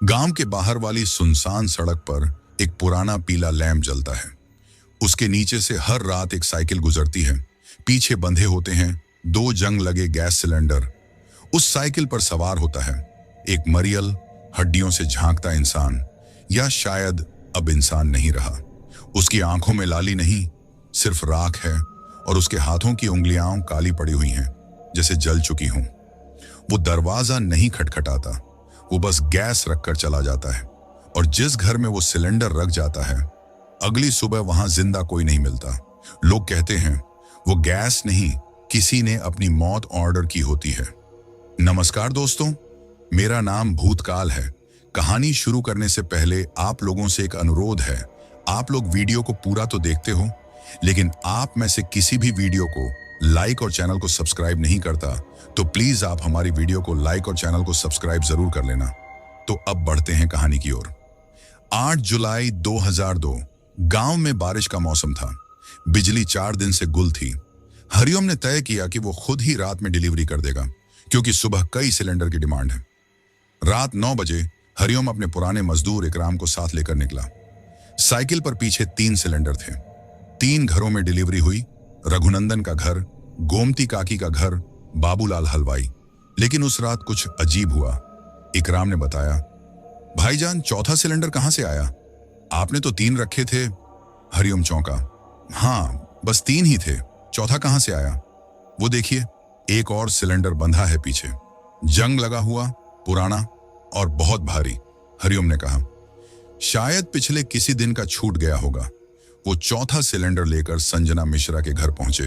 गांव के बाहर वाली सुनसान सड़क पर एक पुराना पीला लैंप जलता है। उसके नीचे से हर रात एक साइकिल गुजरती है। पीछे बंधे होते हैं दो जंग लगे गैस सिलेंडर। उस साइकिल पर सवार होता है एक मरियल, हड्डियों से झांकता इंसान, या शायद अब इंसान नहीं रहा। उसकी आंखों में लाली नहीं, सिर्फ राख है, और उसके हाथों की उंगलियां काली पड़ी हुई हैं, जैसे जल चुकी हों। वो दरवाजा नहीं खटखटाता, वो बस गैस रखकर चला जाता है। और जिस घर में वो सिलेंडर रख जाता है, अगली सुबह वहां जिंदा कोई नहीं मिलता। लोग कहते हैं वो गैस नहीं, किसी ने अपनी मौत ऑर्डर की होती है। नमस्कार दोस्तों, मेरा नाम भूतकाल है। कहानी शुरू करने से पहले आप लोगों से एक अनुरोध है। आप लोग वीडियो को पूरा तो देखते हो, लेकिन आप में से किसी भी वीडियो को लाइक और चैनल को सब्सक्राइब नहीं करता, तो प्लीज आप हमारी वीडियो को लाइक और चैनल को सब्सक्राइब जरूर कर लेना। तो अब बढ़ते हैं कहानी की ओर। 8 जुलाई 2002 गांव में बारिश का मौसम था। बिजली 4 दिन से गुल थी। हरिओम ने तय किया कि वो खुद ही रात में डिलीवरी कर देगा, क्योंकि सुबह कई सिलेंडर की डिमांड है। रात 9 बजे हरिओम अपने पुराने मजदूर इकराम को साथ लेकर निकला। साइकिल पर पीछे 3 सिलेंडर थे। 3 घरों में डिलीवरी हुई। रघुनंदन का घर, गोमती काकी का घर, बाबूलाल हलवाई। लेकिन उस रात कुछ अजीब हुआ। इकराम ने बताया, भाईजान, चौथा सिलेंडर कहां से आया? आपने तो 3 रखे थे। हरिओम चौंका। हाँ, बस 3 ही थे, चौथा कहां से आया? वो देखिए, एक और सिलेंडर बंधा है पीछे, जंग लगा हुआ, पुराना और बहुत भारी। हरिओम ने कहा, शायद पिछले किसी दिन का छूट गया होगा। वो चौथा सिलेंडर लेकर संजना मिश्रा के घर पहुंचे,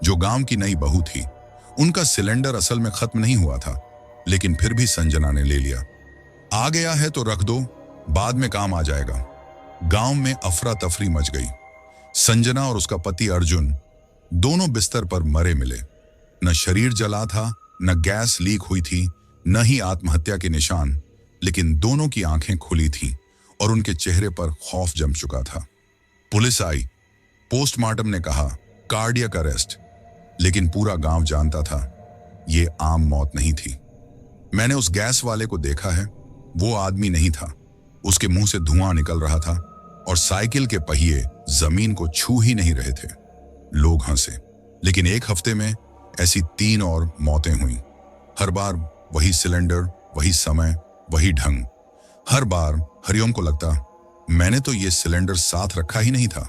जो गांव की नई बहू थी। उनका सिलेंडर असल में खत्म नहीं हुआ था, लेकिन फिर भी संजना ने ले लिया। आ गया है तो रख दो, बाद में काम आ जाएगा। गांव में अफरा तफरी मच गई। संजना और उसका पति अर्जुन दोनों बिस्तर पर मरे मिले। न शरीर जला था, न गैस लीक हुई थी, न ही आत्महत्या के निशान, लेकिन दोनों की आंखें खुली थीं और उनके चेहरे पर खौफ जम चुका था। पुलिस आई। पोस्टमार्टम ने कहा कार्डियक अरेस्ट, लेकिन पूरा गांव जानता था ये आम मौत नहीं थी। मैंने उस गैस वाले को देखा है। वो आदमी नहीं था। उसके मुंह से धुआं निकल रहा था और साइकिल के पहिए जमीन को छू ही नहीं रहे थे। लोग हंसे, लेकिन एक हफ्ते में ऐसी 3 और मौतें हुई। हर बार वही सिलेंडर, वही समय, वही ढंग। हर बार हरिओम को लगता, मैंने तो ये सिलेंडर साथ रखा ही नहीं था।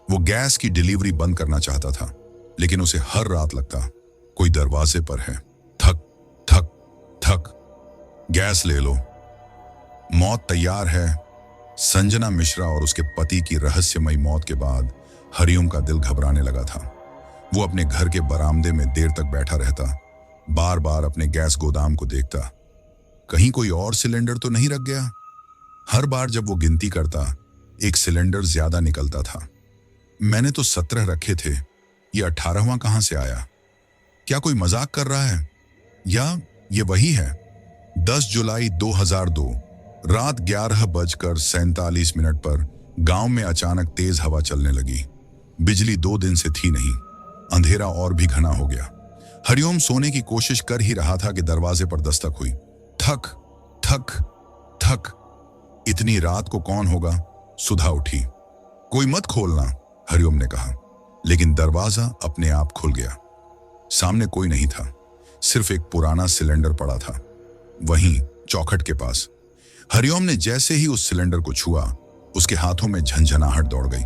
वो गैस की डिलीवरी बंद करना चाहता था, लेकिन उसे हर रात लगता, कोई दरवाजे पर है। थक थक थक, गैस ले लो, मौत तैयार है। संजना मिश्रा और उसके पति की रहस्यमयी मौत के बाद हरिओम का दिल घबराने लगा था। वो अपने घर के बरामदे में देर तक बैठा रहता, बार बार अपने गैस गोदाम को देखता, कहीं कोई और सिलेंडर तो नहीं रख गया। हर बार जब वो गिनती करता, एक सिलेंडर ज्यादा निकलता था। मैंने तो 17 रखे थे, ये 18वां कहां से आया? क्या कोई मजाक कर रहा है, या ये वही है? 10 जुलाई 2002 रात 11:47 पर गांव में अचानक तेज हवा चलने लगी। बिजली 2 दिन से थी नहीं। अंधेरा और भी घना हो गया। हरिओम सोने की कोशिश कर ही रहा था कि दरवाजे पर दस्तक हुई। थक थक थक, इतनी रात को कौन होगा? सुधा उठी। कोई मत खोलना, हरिओम ने कहा, लेकिन दरवाजा अपने आप खुल गया। सामने कोई नहीं था, सिर्फ एक पुराना सिलेंडर पड़ा था, वहीं चौखट के पास। हरिओम ने जैसे ही उस सिलेंडर को छुआ, उसके हाथों में झंझनाहट दौड़ गई।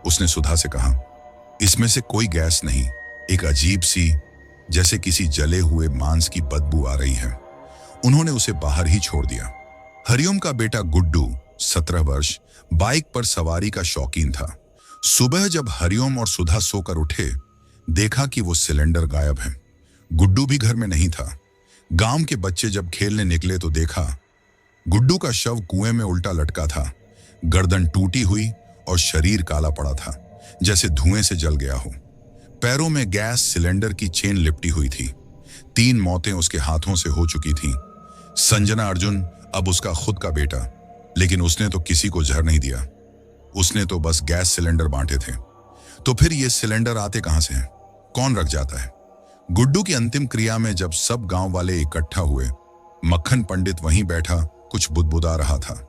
उसने सुधा से कहा, इसमें से कोई गैस नहीं, एक अजीब सी, जैसे किसी जले हुए मांस की बदबू आ रही है। उन्होंने उसे बाहर ही छोड़ दिया। हरिओम का बेटा गुड्डू 17 वर्ष बाइक पर सवारी का शौकीन था। सुबह जब हरिओम और सुधा सोकर उठे, देखा कि वो सिलेंडर गायब है। गुड्डू भी घर में नहीं था। गांव के बच्चे जब खेलने निकले तो देखा गुड्डू का शव कुएं में उल्टा लटका था। गर्दन टूटी हुई और शरीर काला पड़ा था, जैसे धुएं से जल गया हो। पैरों में गैस सिलेंडर की चेन लिपटी हुई थी। 3 मौतें उसके हाथों से हो चुकी थीं। संजना अर्जुन अब उसका खुद का बेटा, लेकिन उसने तो किसी को जहर नहीं दिया। उसने तो बस गैस सिलेंडर बांटे थे। तो फिर ये सिलेंडर आते कहां से हैं? कौन रख जाता है? गुड्डू की अंतिम क्रिया में जब सब गांव वाले इकट्ठा हुए, मक्खन पंडित वहीं बैठा कुछ बुदबुदा रहा था।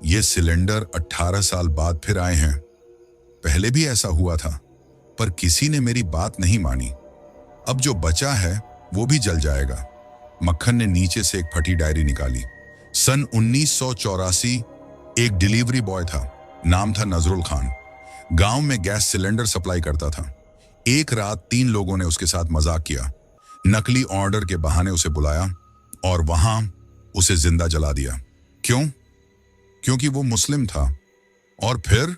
ये सिलेंडर 18 साल बाद फिर आए हैं। पहले भी ऐसा हुआ था, पर किसी ने मेरी बात नहीं मानी। अब जो बचा है वो भी जल जाएगा। मक्खन ने नीचे से एक फटी डायरी निकाली। सन 1984 एक डिलीवरी बॉय था, नाम था नजरुल खान। गांव में गैस सिलेंडर सप्लाई करता था। एक रात 3 लोगों ने उसके साथ मजाक किया, नकली ऑर्डर के बहाने उसे बुलाया और वहां उसे जिंदा जला दिया। क्यों? क्योंकि वो मुस्लिम था। और फिर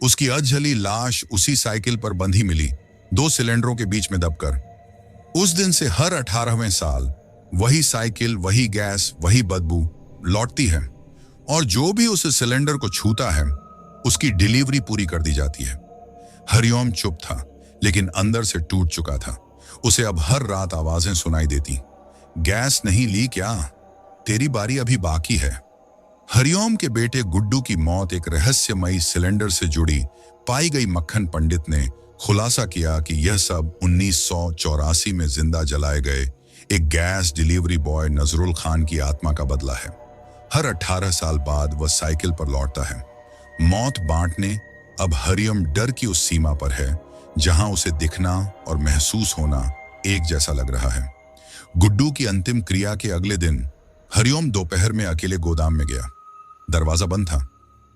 उसकी अधजली लाश उसी साइकिल पर बंधी मिली, 2 सिलेंडरों के बीच में दबकर। उस दिन से हर 18वें साल वही साइकिल, वही गैस, वही बदबू लौटती है और जो भी उस सिलेंडर को छूता है उसकी डिलीवरी पूरी कर दी जाती है। हरिओम चुप था, लेकिन अंदर से टूट चुका था। उसे अब हर रात आवाजें सुनाई देती, गैस नहीं ली क्या? तेरी बारी अभी बाकी है। हरिओम के बेटे गुड्डू की मौत एक रहस्यमयी सिलेंडर से जुड़ी पाई गई। मक्खन पंडित ने खुलासा किया कि यह सब 1984 में जिंदा जलाए गए एक gas delivery boy Nazrul Khan की आत्मा का बदला है। हर 18 साल बाद वह साइकिल पर लौटता है, मौत बांटने। अब हरिओम डर की उस सीमा पर है जहां उसे दिखना और महसूस होना एक जैसा लग रहा है। गुड्डू की अंतिम क्रिया के अगले दिन हरिओम दोपहर में अकेले गोदाम में गया। दरवाजा बंद था,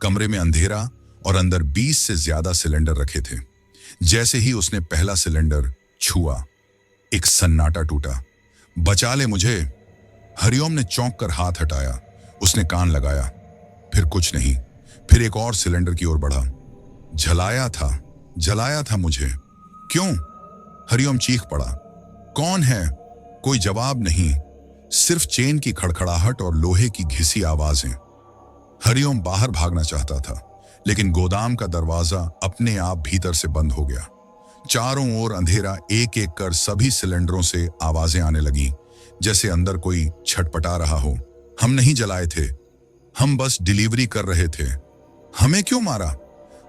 कमरे में अंधेरा और अंदर 20 से ज्यादा सिलेंडर रखे थे। जैसे ही उसने पहला सिलेंडर छुआ, एक सन्नाटा टूटा। बचा ले मुझे। हरिओम ने चौंक कर हाथ हटाया। उसने कान लगाया, फिर कुछ नहीं। फिर एक और सिलेंडर की ओर बढ़ा। जलाया था मुझे। क्यों? हरिओम चीख पड़ा। कौन है? कोई जवाब नहीं, सिर्फ चेन की खड़खड़ाहट और लोहे की घिसी आवाजें। हरिओम बाहर भागना चाहता था, लेकिन गोदाम का दरवाजा अपने आप भीतर से बंद हो गया। चारों ओर अंधेरा, एक एक कर सभी सिलेंडरों से आवाजें आने लगी, जैसे अंदर कोई छटपटा रहा हो। हम नहीं जलाए थे, हम बस डिलीवरी कर रहे थे। हमें क्यों मारा?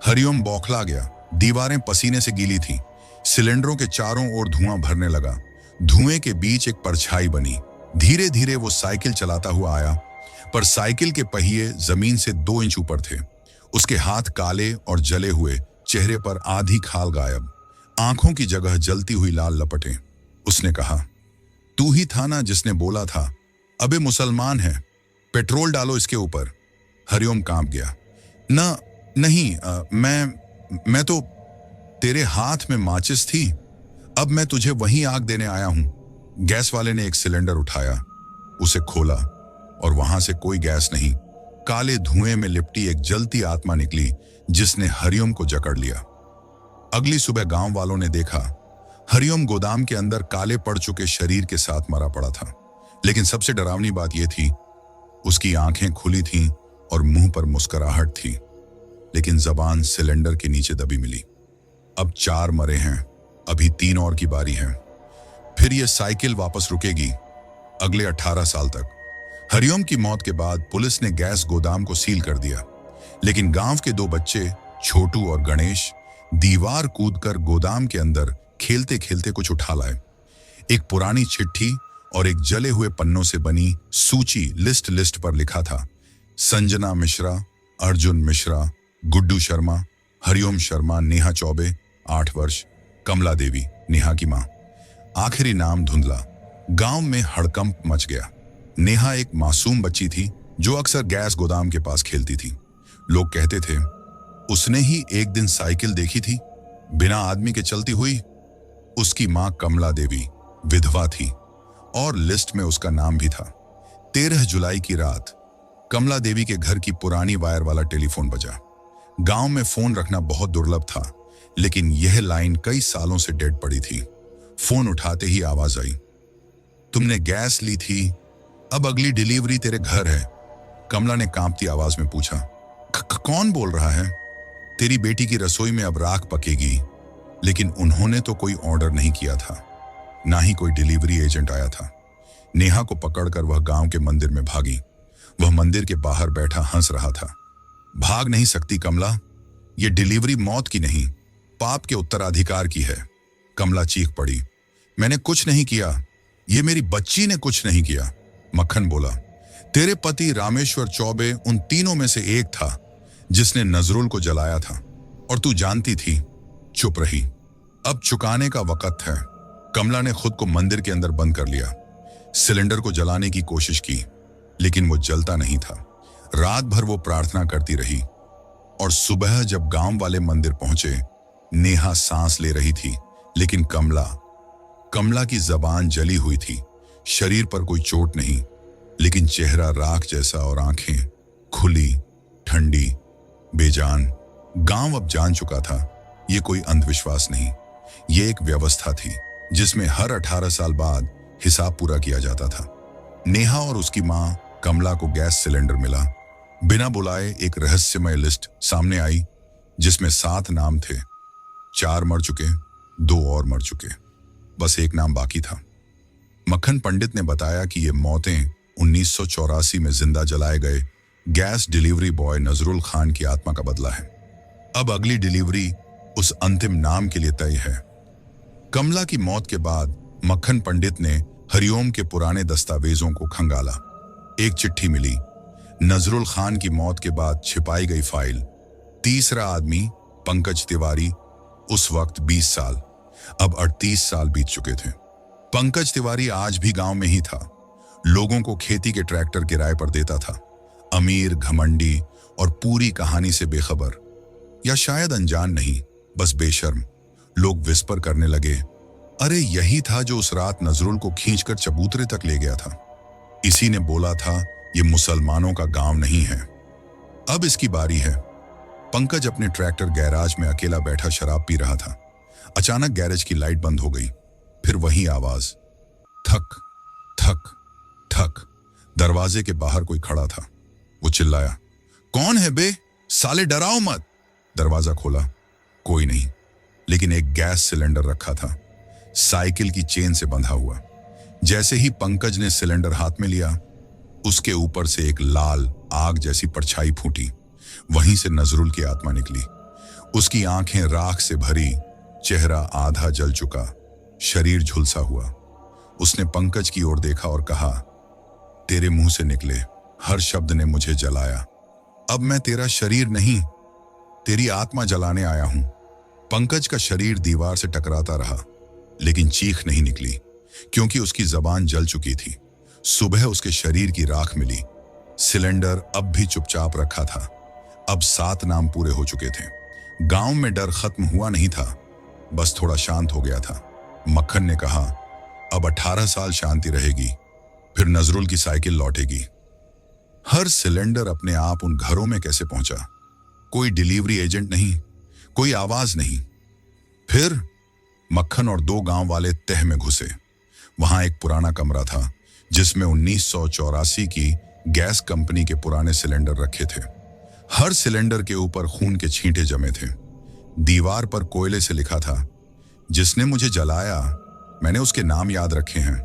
हरिओम बौखला गया। दीवारें पसीने से गीली थीं। सिलेंडरों के चारों ओर धुआं भरने लगा। धुएं के बीच एक परछाई बनी। धीरे धीरे वो साइकिल चलाता हुआ आया, पर साइकिल के पहिए जमीन से 2 इंच ऊपर थे। उसके हाथ काले और जले हुए, चेहरे पर आधी खाल गायब, आंखों की जगह जलती हुई लाल लपटें। उसने कहा, तू ही था ना जिसने बोला था अबे मुसलमान है, पेट्रोल डालो इसके ऊपर। हरिओम कांप गया। नहीं, मैं तो, तेरे हाथ में माचिस थी। अब मैं तुझे वहीं आग देने आया हूं। गैस वाले ने एक सिलेंडर उठाया, उसे खोला और वहां से कोई गैस नहीं, काले धुएं में लिपटी एक जलती आत्मा निकली जिसने हरिओम को जकड़ लिया। अगली सुबह गांव वालों ने देखा, हरिओम गोदाम के अंदर काले पड़ चुके शरीर के साथ मरा पड़ा था। लेकिन सबसे डरावनी बात यह थी, उसकी आंखें खुली थीं और मुंह पर मुस्कुराहट थी, लेकिन जबान सिलेंडर के नीचे दबी मिली। अब 4 मरे हैं, अभी 3 और की बारी है। फिर यह साइकिल वापस रुकेगी अगले 18 साल तक। हरिओम की मौत के बाद पुलिस ने गैस गोदाम को सील कर दिया, लेकिन गांव के 2 बच्चे, छोटू और गणेश, दीवार कूदकर गोदाम के अंदर खेलते खेलते कुछ उठा लाए। एक पुरानी चिट्ठी और एक जले हुए पन्नों से बनी सूची लिस्ट पर लिखा था, संजना मिश्रा, अर्जुन मिश्रा, गुड्डू शर्मा, हरिओम शर्मा, नेहा चौबे 8 वर्ष, कमला देवी नेहा की मां। आखिरी नाम धुंधला। गांव में हड़कंप मच गया। नेहा एक मासूम बच्ची थी जो अक्सर गैस गोदाम के पास खेलती थी। लोग कहते थे, उसने ही एक दिन साइकिल देखी थी, बिना आदमी के चलती हुई। उसकी मां कमला देवी विधवा थी और लिस्ट में उसका नाम भी था। 13 जुलाई की रात कमला देवी के घर की पुरानी वायर वाला टेलीफोन बजा। गांव में फोन रखना बहुत दुर्लभ था, लेकिन यह लाइन कई सालों से डेड पड़ी थी। फोन उठाते ही आवाज आई, तुमने गैस ली थी, अब अगली डिलीवरी तेरे घर है। कमला ने कांपती आवाज में पूछा, कौन बोल रहा है? तेरी बेटी की रसोई में अब राख पकेगी। लेकिन उन्होंने तो कोई ऑर्डर नहीं किया था, ना ही कोई डिलीवरी एजेंट आया था। नेहा को पकड़कर वह गांव के मंदिर में भागी। वह मंदिर के बाहर बैठा हंस रहा था। भाग नहीं सकती कमला, यह डिलीवरी मौत की नहीं, पाप के उत्तराधिकार की है। कमला चीख पड़ी, मैंने कुछ नहीं किया, ये मेरी बच्ची ने कुछ नहीं किया। मक्खन बोला, तेरे पति रामेश्वर चौबे उन तीनों में से एक था जिसने नजरुल को जलाया था, और तू जानती थी, चुप रही। अब चुकाने का वक्त है। कमला ने खुद को मंदिर के अंदर बंद कर लिया। सिलेंडर को जलाने की कोशिश की, लेकिन वो जलता नहीं था। रात भर वो प्रार्थना करती रही, और सुबह जब गांव वाले मंदिर पहुंचे, नेहा सांस ले रही थी, लेकिन कमला की जबान जली हुई थी। शरीर पर कोई चोट नहीं, लेकिन चेहरा राख जैसा और आंखें खुली, ठंडी, बेजान। गांव अब जान चुका था, ये कोई अंधविश्वास नहीं, ये एक व्यवस्था थी जिसमें हर 18 साल बाद हिसाब पूरा किया जाता था। नेहा और उसकी मां कमला को गैस सिलेंडर मिला। बिना बुलाए एक रहस्यमय लिस्ट सामने आई, जिसमें 7 नाम थे। 4 मर चुके, 2 और मर चुके, बस एक नाम बाकी था। मक्खन पंडित ने बताया कि ये मौतें 1984 में जिंदा जलाए गए gas delivery boy Nazrul Khan की आत्मा का बदला है। अब अगली डिलीवरी उस अंतिम नाम के लिए तय है। कमला की मौत के बाद मक्खन पंडित ने हरिओम के पुराने दस्तावेजों को खंगाला। एक चिट्ठी मिली, नजरुल खान की मौत के बाद छिपाई गई फाइल। तीसरा आदमी पंकज तिवारी, उस वक्त 20 साल, अब 38 साल बीत चुके थे। पंकज तिवारी आज भी गांव में ही था, लोगों को खेती के ट्रैक्टर किराए पर देता था। अमीर, घमंडी और पूरी कहानी से बेखबर, या शायद अनजान नहीं, बस बेशर्म। लोग विस्पर करने लगे, अरे यही था जो उस रात नजरुल को खींचकर चबूतरे तक ले गया था। इसी ने बोला था ये मुसलमानों का गांव नहीं है। अब इसकी बारी है। पंकज अपने ट्रैक्टर गैराज में अकेला बैठा शराब पी रहा था। अचानक गैरेज की लाइट बंद हो गई। फिर वही आवाज, थक थक थक। दरवाजे के बाहर कोई खड़ा था। वो चिल्लाया, कौन है बे, साले डराओ मत। दरवाजा खोला, कोई नहीं, लेकिन एक गैस सिलेंडर रखा था, साइकिल की चेन से बंधा हुआ। जैसे ही पंकज ने सिलेंडर हाथ में लिया, उसके ऊपर से एक लाल आग जैसी परछाई फूटी। वहीं से नजरुल की आत्मा निकली। उसकी आंखें राख से भरी, चेहरा आधा जल चुका, शरीर झुलसा हुआ। उसने पंकज की ओर देखा और कहा, तेरे मुंह से निकले हर शब्द ने मुझे जलाया। अब मैं तेरा शरीर नहीं, तेरी आत्मा जलाने आया हूं। पंकज का शरीर दीवार से टकराता रहा, लेकिन चीख नहीं निकली, क्योंकि उसकी जबान जल चुकी थी। सुबह उसके शरीर की राख मिली। सिलेंडर अब भी चुपचाप रखा था। अब 7 नाम पूरे हो चुके थे। गांव में डर खत्म हुआ नहीं था, बस थोड़ा शांत हो गया था। मक्खन ने कहा, अब 18 साल शांति रहेगी, फिर नजरुल की साइकिल लौटेगी। हर सिलेंडर अपने आप उन घरों में कैसे पहुंचा? कोई डिलीवरी एजेंट नहीं, कोई आवाज नहीं। फिर मक्खन और 2 गांव वाले तह में घुसे। वहां एक पुराना कमरा था, जिसमें 1984 की गैस कंपनी के पुराने सिलेंडर रखे थे। हर सिलेंडर के ऊपर खून के छींटे जमे थे। दीवार पर कोयले से लिखा था, जिसने मुझे जलाया, मैंने उसके नाम याद रखे हैं,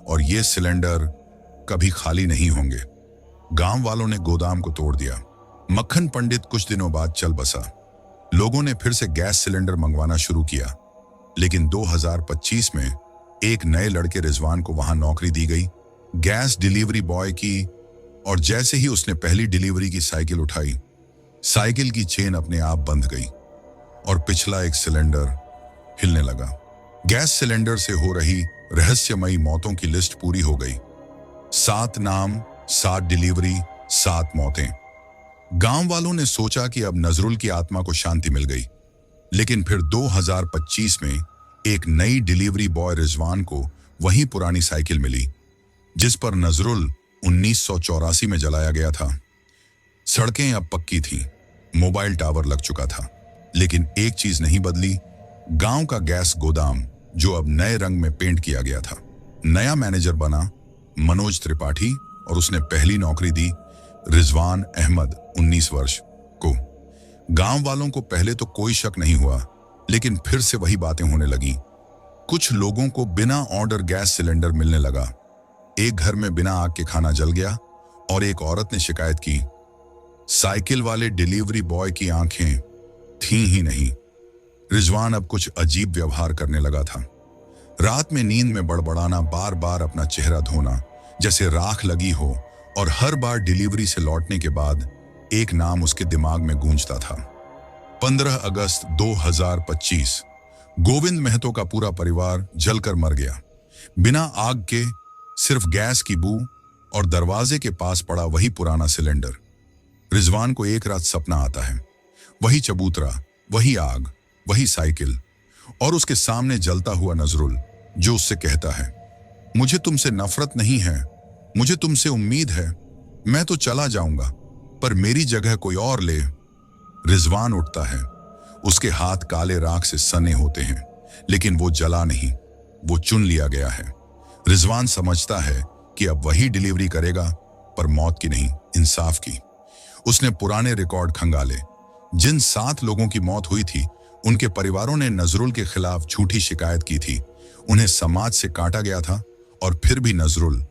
और ये सिलेंडर कभी खाली नहीं होंगे। गांव वालों ने गोदाम को तोड़ दिया। मक्खन पंडित कुछ दिनों बाद चल बसा। लोगों ने फिर से गैस सिलेंडर मंगवाना शुरू किया, लेकिन 2025 में एक नए लड़के रिजवान को वहां नौकरी दी गई, गैस डिलीवरी बॉय की। और जैसे ही उसने पहली डिलीवरी की साइकिल उठाई, साइकिल की चेन अपने आप बंध गई और पिछला एक सिलेंडर हिलने लगा। गैस सिलेंडर से हो रही रहस्यमयी मौतों की लिस्ट पूरी हो गई। 7 नाम, 7 डिलीवरी, 7 मौतें। गांव वालों ने सोचा कि अब नजरुल की आत्मा को शांति मिल गई, लेकिन फिर 2025 में एक नई डिलीवरी बॉय रिजवान को वही पुरानी साइकिल मिली, जिस पर नजरुल 1984 में जलाया गया था। सड़कें अब पक्की थीं, मोबाइल टावर लग चुका था, लेकिन एक चीज नहीं बदली, गांव का गैस गोदाम, जो अब नए रंग में पेंट किया गया था। नया मैनेजर बना मनोज त्रिपाठी, और उसने पहली नौकरी दी रिजवान अहमद 19 वर्ष को। गांव वालों को पहले तो कोई शक नहीं हुआ, लेकिन फिर से वही बातें होने लगी। कुछ लोगों को बिना ऑर्डर गैस सिलेंडर मिलने लगा। एक घर में बिना आग के खाना जल गया, और एक औरत ने शिकायत की, साइकिल वाले डिलीवरी बॉय की आंखें थीं ही नहीं। रिजवान अब कुछ अजीब व्यवहार करने लगा था। रात में नींद में बड़बड़ाना, बार बार अपना चेहरा धोना, जैसे राख लगी हो और हर बार डिलीवरी से लौटने के बाद एक नाम उसके दिमाग में गूंजता था। 15 अगस्त 2025। गोविंद महतो का पूरा परिवार जलकर मर गया। बिना आग के सिर्फ गैस की बू और दरवाजे के पास पड़ा वही पुराना सिलेंडर। रिजवान को एक रात सपना आता है, वही चबूतरा, वही आग, वही साइकिल और उसके सामने जलता हुआ नजरुल, जो उससे कहता है, मुझे तुमसे नफरत नहीं है, मुझे तुमसे उम्मीद है, मैं तो चला जाऊंगा पर मेरी जगह कोई और ले। रिजवान उठता है, उसके हाथ काले राख से सने होते हैं, लेकिन वो जला नहीं, वो चुन लिया गया है। रिजवान समझता है कि अब वही डिलीवरी करेगा, पर मौत की नहीं, इंसाफ की। उसने पुराने रिकॉर्ड खंगाले। जिन 7 लोगों की मौत हुई थी, उनके परिवारों ने नजरुल के खिलाफ झूठी शिकायत की थी। उन्हें समाज से काटा गया था और फिर भी नजरुल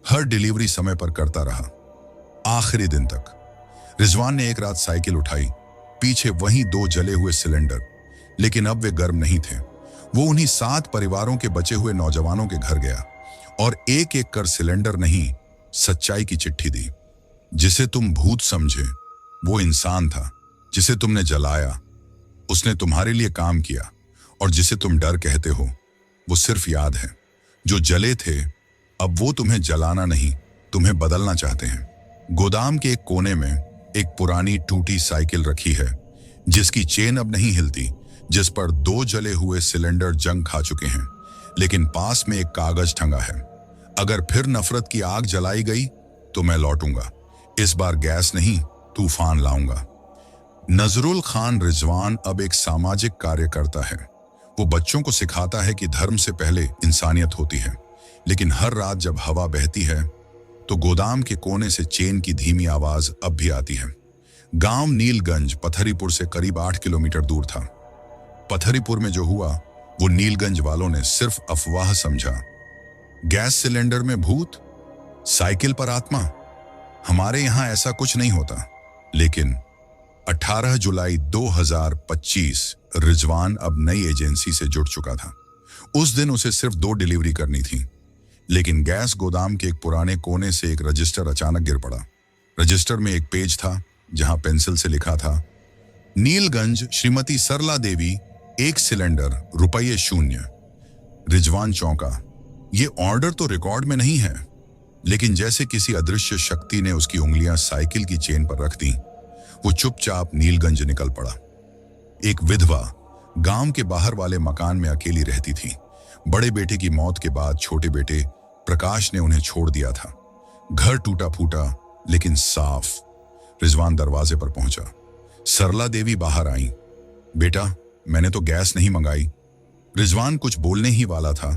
हर डिलीवरी समय पर करता रहा, आखिरी दिन तक। रिजवान ने एक रात साइकिल उठाई, पीछे वहीं 2 जले हुए सिलेंडर, लेकिन अब वे गर्म नहीं थे। वो उन्हीं 7 परिवारों के बचे हुए नौजवानों के घर गया और एक एक कर सिलेंडर नहीं, सच्चाई की चिट्ठी दी। जिसे तुम भूत समझे, वो इंसान था। जिसे तुमने जलाया, उसने तुम्हारे लिए काम किया। और जिसे तुम डर कहते हो, वो सिर्फ याद है। जो जले थे, अब वो तुम्हें जलाना नहीं, तुम्हें बदलना चाहते हैं। गोदाम के एक कोने में एक पुरानी टूटी साइकिल रखी है, जिसकी चेन अब नहीं हिलती, जिस पर 2 जले हुए सिलेंडर जंग खा चुके हैं, लेकिन पास में एक कागज टंगा है। अगर फिर नफरत की आग जलाई गई तो मैं लौटूंगा। इस बार गैस नहीं, तूफान लाऊंगा। नजरुल खान रिजवान अब एक सामाजिक कार्यकर्ता है। वो बच्चों को सिखाता है कि धर्म से पहले इंसानियत होती है। लेकिन हर रात जब हवा बहती है, तो गोदाम के कोने से चेन की धीमी आवाज अब भी आती है। गांव नीलगंज पथरीपुर से करीब 8 किलोमीटर दूर था। पथरीपुर में जो हुआ, वो नीलगंज वालों ने सिर्फ अफवाह समझा। गैस सिलेंडर में भूत, साइकिल पर आत्मा। हमारे यहां ऐसा कुछ नहीं होता। लेकिन 18 जुलाई 2025 रिजवान अब नई एजेंसी से जुड़ चुका था। उस दिन उसे सिर्फ 2 डिलीवरी करनी थी, लेकिन गैस गोदाम के एक पुराने कोने से एक रजिस्टर अचानक गिर पड़ा। रजिस्टर में एक पेज था, जहां पेंसिल से लिखा था, नीलगंज श्रीमती सरला देवी, 1 सिलेंडर, रुपये 0। रिजवान चौंका। ये ऑर्डर तो रिकॉर्ड में नहीं है, लेकिन जैसे किसी अदृश्य शक्ति ने उसकी उंगलियां साइकिल की चेन पर रख दी, वो चुपचाप नीलगंज निकल पड़ा। एक विधवा गांव के बाहर वाले मकान में अकेली रहती थी। बड़े बेटे की मौत के बाद छोटे बेटे प्रकाश ने उन्हें छोड़ दिया था। घर टूटा फूटा लेकिन साफ। रिजवान दरवाजे पर पहुंचा। सरला देवी बाहर आई। बेटा, मैंने तो गैस नहीं मंगाई। रिजवान कुछ बोलने ही वाला था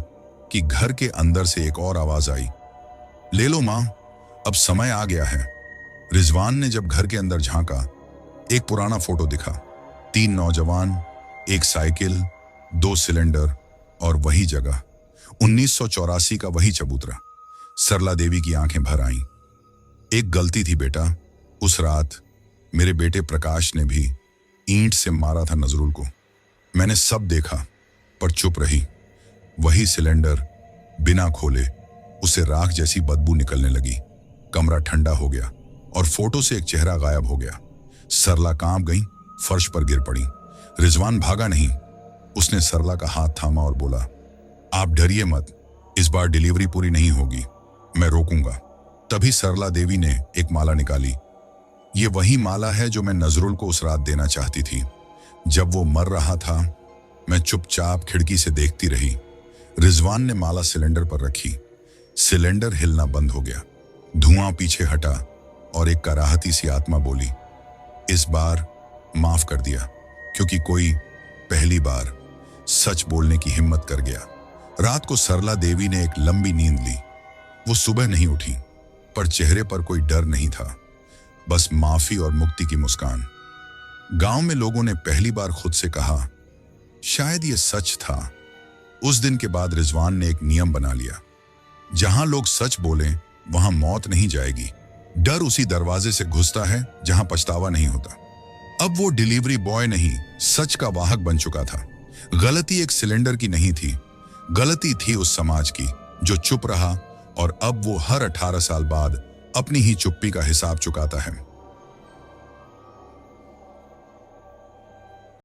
कि घर के अंदर से एक और आवाज आई, ले लो मां, अब समय आ गया है। रिजवान ने जब घर के अंदर झांका, एक पुराना फोटो दिखा। 3 नौजवान, 1 साइकिल, 2 सिलेंडर और वही जगह, 1984 का वही चबूतरा। सरला देवी की आंखें भर आईं। एक गलती थी बेटा, उस रात मेरे बेटे प्रकाश ने भी ईंट से मारा था नजरुल को। मैंने सब देखा पर चुप रही। वही सिलेंडर, बिना खोले उसे राख जैसी बदबू निकलने लगी। कमरा ठंडा हो गया और फोटो से एक चेहरा गायब हो गया। सरला कांप गई, फर्श पर गिर पड़ी। रिजवान भागा नहीं, उसने सरला का हाथ थामा और बोला, आप डरिए मत, इस बार डिलीवरी पूरी नहीं होगी, मैं रोकूंगा। तभी सरला देवी ने एक माला निकाली। ये वही माला है जो मैं नजरुल को उस रात देना चाहती थी। जब वो मर रहा था, मैं चुपचाप खिड़की से देखती रही। रिजवान ने माला सिलेंडर पर रखी। सिलेंडर हिलना बंद हो गया, धुआं पीछे हटा और एक कराहती सी आत्मा बोली, इस बार माफ कर दिया, क्योंकि कोई पहली बार सच बोलने की हिम्मत कर गया। रात को सरला देवी ने एक लंबी नींद ली। वो सुबह नहीं उठी, पर चेहरे पर कोई डर नहीं था, बस माफी और मुक्ति की मुस्कान। गांव में लोगों ने पहली बार खुद से कहा, शायद ये सच था। उस दिन के बाद रिजवान ने एक नियम बना लिया, जहां लोग सच बोलें वहां मौत नहीं जाएगी। डर उसी दरवाजे से घुसता है जहां पछतावा नहीं होता। अब वो डिलीवरी बॉय नहीं, सच का वाहक बन चुका था। गलती एक सिलेंडर की नहीं थी, गलती थी उस समाज की जो चुप रहा। और अब वो हर 18 साल बाद अपनी ही चुप्पी का हिसाब चुकाता है।